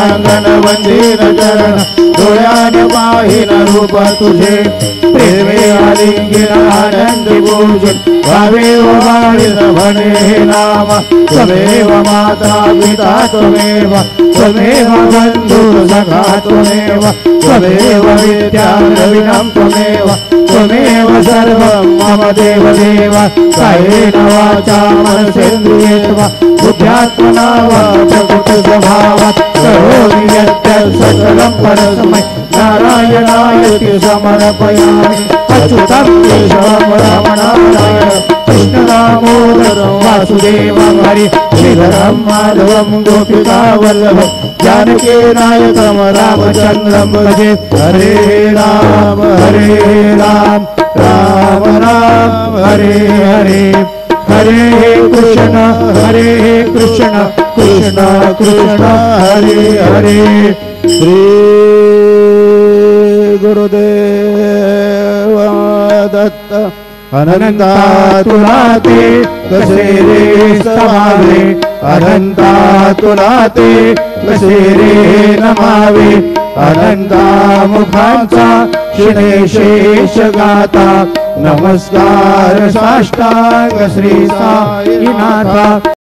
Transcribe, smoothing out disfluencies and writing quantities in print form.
अंगण वंदीन चरण डोळ्याने पाहिन रूप तुझे प्रेमे आलिंगन आनंद पूजन गावे वाणीन म्हणे हे नाम त्वमेव माता पिता त्वमेव त्वमेव बंधु सखा त्वमेव त्वमेव विद्या नवीनं त्वमेव त्वमेव सर्वं मम देव देव कायेन वाचा मनसेन्द्रियेर्वा बुद्ध्यात्मना वा प्रकृतिस्वभावात् करोमि यत् सकलं परस्मै नारायणाय समर्पयामि अच्युतं केशवं रामनारायण कृष्णदामोदरं वासुदेवं हरि श्रीधरं माधवं गोपिकावल्लभं जानकी नायकं रामचन्द्रं भजे हरे राम राम राम हरे हरे हरे कृष्ण कृष्ण कृष्ण हरे हरे श्री गुरुदेव दत्त अनंता तुलाते कसे रे समावे अनंता तुलाते कसे रे नमावे अनंता मुखांचा शिणे शेष गाता नमस्कार साष्टांग श्री साईनाथा।